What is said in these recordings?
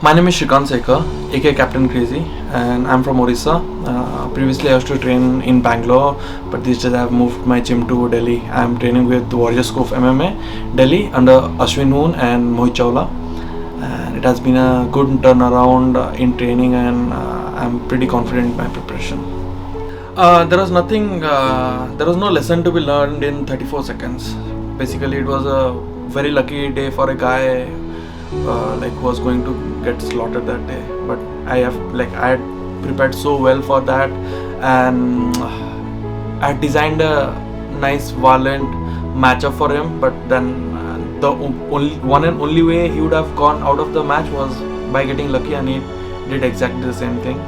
My name is Srikant Sekhar, aka Captain Crazy, and I'm from Orissa. Previously, I used to train in Bangalore, but these days I've moved my gym to Delhi. I'm training with Future Stars of MFN, Delhi, under Ashwin Hoon and Mohit Chawla. And it has been a good turnaround in training, and I'm pretty confident in my preparation. There was nothing, there was no lesson to be learned in 34 seconds. Basically, it was a very lucky day for a guy who was going to get slaughtered that day. But I had prepared so well for that, and I had designed a nice violent matchup for him. But then the only way he would have gone out of the match was by getting lucky, and he did exactly the same thing.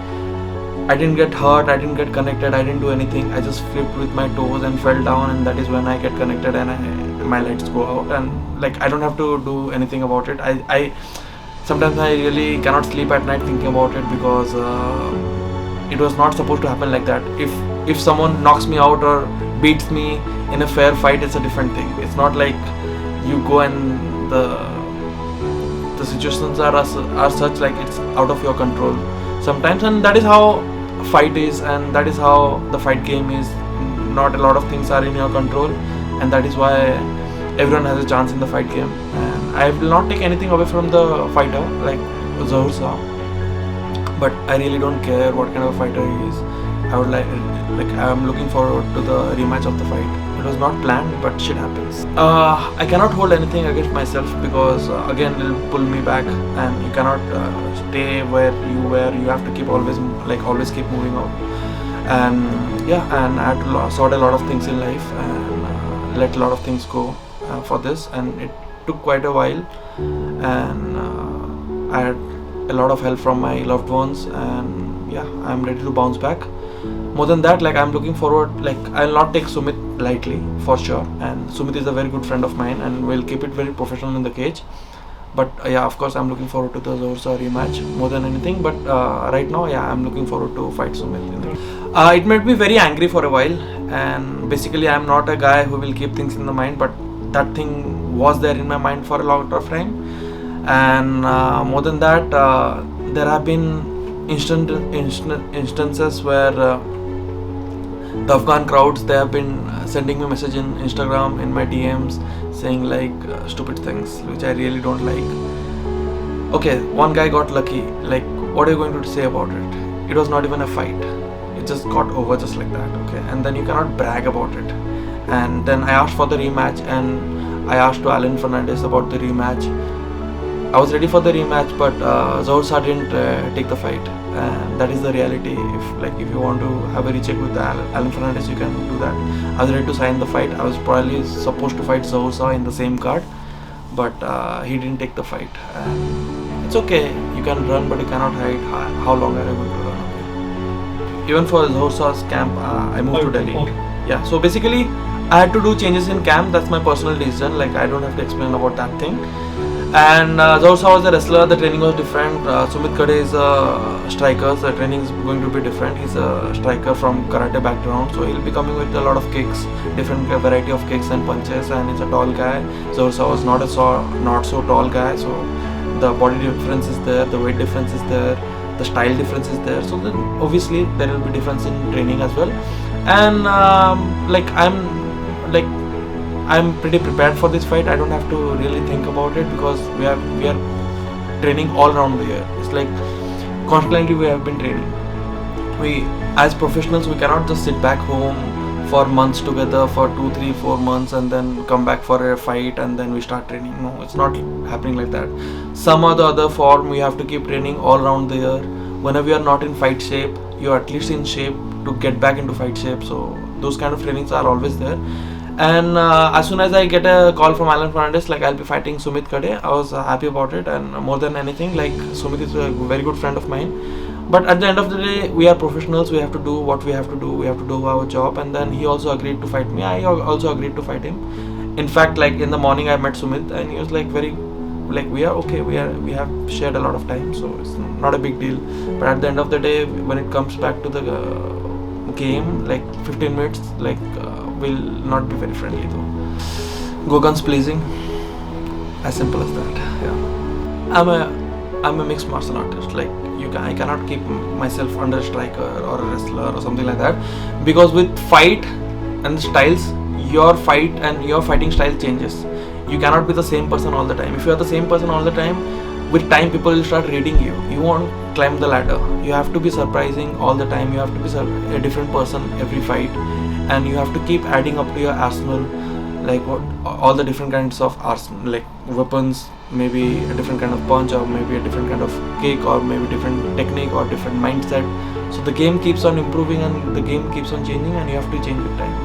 I didn't get hurt, I didn't get connected, I didn't do anything. I just flipped with my toes and fell down, and that is when I get connected and my legs go out, and I don't have to do anything about it. I sometimes I really cannot sleep at night thinking about it, because it was not supposed to happen like that. If someone knocks me out or beats me in a fair fight, it's a different thing. It's not like you go and the situations are such like it's out of your control sometimes, and that is how fight is, and that is how the fight game is. Not a lot of things are in your control, and that is why everyone has a chance in the fight game. And I will not take anything away from the fighter like Zahur Shah, but I really don't care what kind of a fighter he is. I would I'm looking forward to the rematch of the fight. It was not planned, but shit happens. I cannot hold anything against myself, because again it'll pull me back, and you cannot stay where you were. You have to keep always keep moving out. And and I had to sort a lot of things in life, and let a lot of things go for this, and it took quite a while, and I had a lot of help from my loved ones, and I'm ready to bounce back. More than that, I'm looking forward. I'll not take Sumit lightly, for sure, and Sumit is a very good friend of mine, and we'll keep it very professional in the cage. But of course, I'm looking forward to the Zahur Shah rematch more than anything. But right now, I'm looking forward to fight Sumit. It made me very angry for a while, and basically, I'm not a guy who will keep things in the mind, but that thing was there in my mind for a lot of time. And more than that, there have been instances where the Afghan crowds, they have been sending me message in Instagram, in my DMs, saying stupid things which I really don't like. Okay, one guy got lucky. What are you going to say about it? It was not even a fight. It just got over just like that. Okay, and then you cannot brag about it. And then I asked for the rematch, and I asked to Alan Fernandez about the rematch. I was ready for the rematch, but Zahur Shah didn't take the fight, and that is the reality. If you want to have a recheck with Alan Fernandez, you can do that. I was ready to sign the fight. I was probably supposed to fight Zahur Shah in the same card, but he didn't take the fight. And it's okay. You can run, but you cannot hide. How long are you going to run away? Even for Zahur Shah's camp, I moved to Delhi. Yeah. So basically, I had to do changes in camp. That's my personal decision. I don't have to explain about that thing. And Zahur Shah was a wrestler, the training was different. Sumit Kade is a striker, so the training is going to be different. He's a striker from karate background, so he'll be coming with a lot of kicks, different variety of kicks and punches, and he's a tall guy. Zahur Shah was not so tall guy, so the body difference is there, the weight difference is there, the style difference is there, so then obviously there will be difference in training as well. And I'm pretty prepared for this fight. I don't have to really think about it, because we are training all around the year. It's constantly we have been training. We, as professionals, we cannot just sit back home for months together for 2, 3, 4 months and then come back for a fight and then we start training. No, it's not happening like that. Some or the other form we have to keep training all around the year. Whenever you are not in fight shape, you are at least in shape to get back into fight shape. So those kind of trainings are always there. And as soon as I get a call from Alan Fernandez, I'll be fighting Sumit Kade, I was happy about it. And more than anything, Sumit is a very good friend of mine. But at the end of the day, we are professionals. We have to do what we have to do. We have to do our job. And then he also agreed to fight me. I also agreed to fight him. In fact, in the morning, I met Sumit, and he was very, we are okay. We have shared a lot of time, so it's not a big deal. But at the end of the day, when it comes back to the game, 15 minutes, will not be very friendly though. Go guns blazing. As simple as that. Yeah. I'm a I'm a mixed martial artist. Like I cannot keep myself under a striker or a wrestler or something like that, because with fight and styles, your fight and your fighting style changes. You cannot be the same person all the time. If you are the same person all the time, with time people will start reading you. You won't climb the ladder. You have to be surprising all the time. You have to be a different person every fight, and you have to keep adding up to your arsenal, like what all the different kinds of arsenal, like weapons, maybe a different kind of punch, or maybe a different kind of kick, or maybe different technique or different mindset. So the game keeps on improving and the game keeps on changing, and you have to change with time.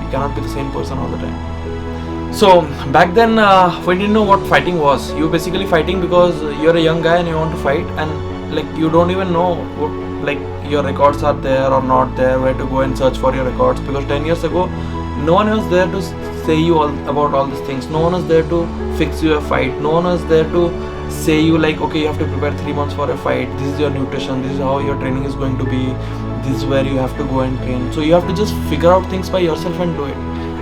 You cannot be the same person all the time. So back then, we didn't know what fighting was. You basically fighting because you're a young guy and you want to fight, and like you don't even know what, like your records are there or not there, where to go and search for your records, because 10 years ago no one was there to say you all about all these things. No one was there to fix you a fight. No one was there to say you like, okay, you have to prepare 3 months for a fight, this is your nutrition, this is how your training is going to be, this is where you have to go and train. So you have to just figure out things by yourself and do it,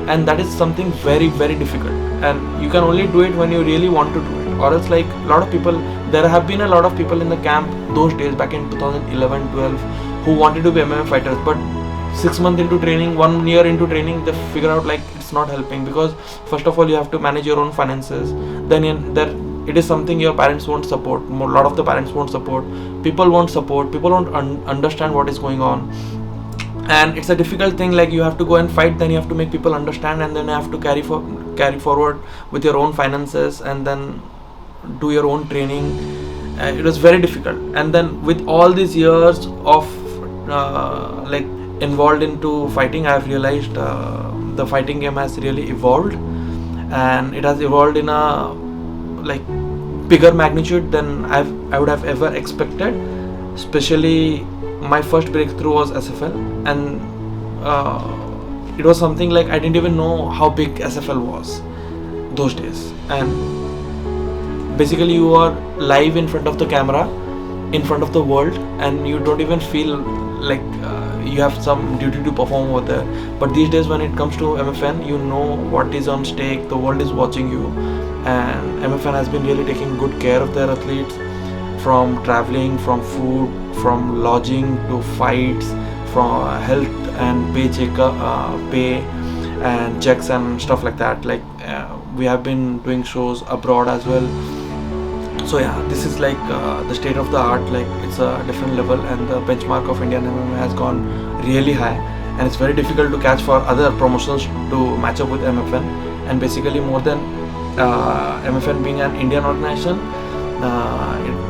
and that is something very, very difficult, and you can only do it when you really want to do it. Or else, like a lot of people, there have been a lot of people in the camp those days back in 2011-12 who wanted to be MMA fighters, but 6 months into training, 1 year into training, they figure out like it's not helping, because first of all you have to manage your own finances, then it is something your parents won't support. A lot of the parents won't support, people won't support, people won't understand what is going on, and it's a difficult thing. Like you have to go and fight, then you have to make people understand, and then you have to carry forward with your own finances, and then do your own training. It was very difficult. And then with all these years of like involved into fighting, I have realized the fighting game has really evolved, and it has evolved in a like bigger magnitude than I would have ever expected. Especially my first breakthrough was SFL, and it was something like I didn't even know how big SFL was those days. And basically you are live in front of the camera, in front of the world, and you don't even feel like you have some duty to perform over there. But these days when it comes to MFN, you know what is on stake, the world is watching you, and MFN has been really taking good care of their athletes, from traveling, from food, from lodging to fights, from health and pay and checks and stuff like that. Like we have been doing shows abroad as well. So yeah, this is like the state of the art. Like it's a different level, and the benchmark of Indian MMA has gone really high, and it's very difficult to catch for other promotions to match up with MFN. And basically more than MFN being an Indian organization,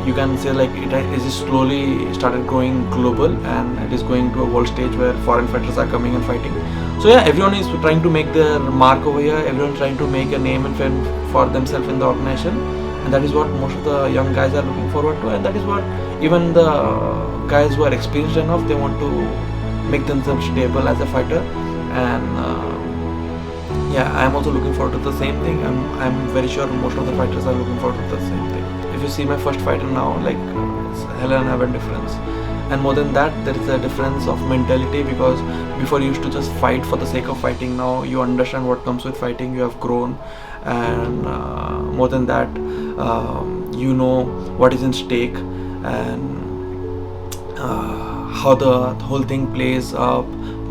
you can say like it is slowly started growing global, and it is going to a world stage where foreign fighters are coming and fighting. So yeah, everyone is trying to make their mark over here. Everyone trying to make a name and fame for themselves in the organization, and that is what most of the young guys are looking forward to, and that is what even the guys who are experienced enough, they want to make themselves stable as a fighter. And yeah, I am also looking forward to the same thing. I'm very sure most of the fighters are looking forward to the same thing. If you see my first fight and now, like it's hell and heaven difference. And more than that, there is a difference of mentality, because before you used to just fight for the sake of fighting. Now you understand what comes with fighting. You have grown, and more than that, you know what is in stake, and how the whole thing plays up.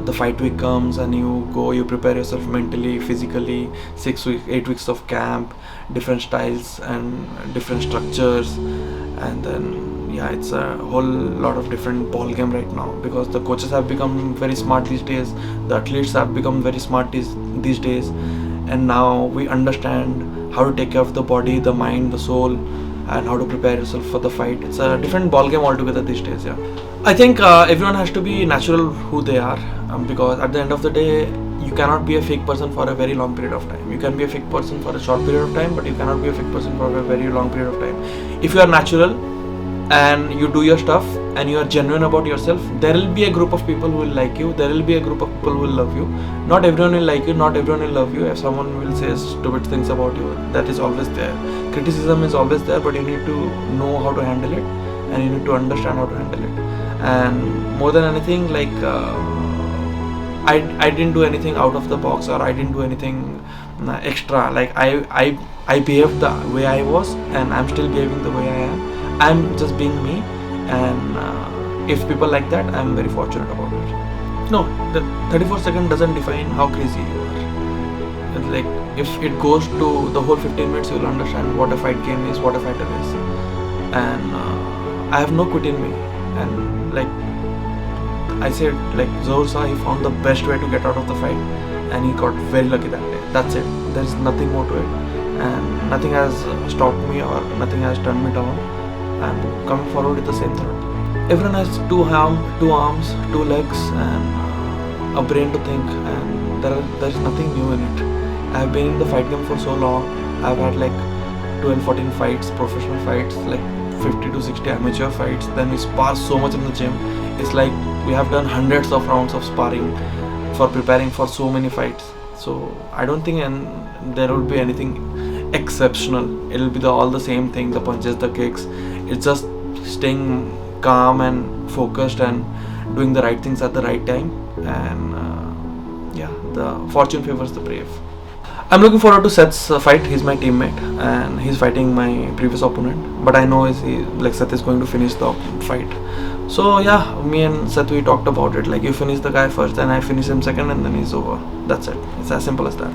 The fight week comes and you go, you prepare yourself mentally, physically, 6 weeks, 8 weeks of camp, different styles and different structures, and then yeah, it's a whole lot of different ball game right now, because the coaches have become very smart these days, the athletes have become very smart these days, and now we understand how to take care of the body, the mind, the soul, and how to prepare yourself for the fight. It's a different ball game altogether these days. Yeah, I think everyone has to be natural who they are, because at the end of the day, you cannot be a fake person for a very long period of time. You can be a fake person for a short period of time, but you cannot be a fake person for a very long period of time. If you are natural and you do your stuff and you are genuine about yourself, there will be a group of people who will like you, there will be a group of people who will love you. Not everyone will like you, not everyone will love you. If someone will say stupid things about you, that is always there. Criticism is always there, but you need to know how to handle it, and you need to understand how to handle it. And more than anything, like I didn't do anything out of the box, or I didn't do anything extra. Like I behaved the way I was, and I'm still behaving the way I am. I'm just being me, and if people like that, I'm very fortunate about it. No, the 34 second doesn't define how crazy you are. It's like if it goes to the whole 15 minutes, you'll understand what a fight game is, what a fighter is, and I have no quit in me, and like I said, like Zorsa, he found the best way to get out of the fight, and he got very lucky that day. That's it. There's nothing more to it, and nothing has stopped me or nothing has turned me down. I'm coming forward with the same thought. Everyone has two arms, two legs, and a brain to think, and there's nothing new in it. I've been in the fight game for so long. I've had like 12, 14 fights, professional fights, like 50 to 60 amateur fights. Then we spar so much in the gym. It's like we have done hundreds of rounds of sparring for preparing for so many fights. So I don't think there will be anything exceptional. It'll be all the same thing, the punches, the kicks. It's just staying calm and focused and doing the right things at the right time. And yeah, the fortune favors the brave. I'm looking forward to Seth's fight. He's my teammate and he's fighting my previous opponent. But I know Seth is going to finish the fight. So yeah, me and Seth, we talked about it. Like, you finish the guy first, then I finish him second, and then he's over. That's it. It's as simple as that.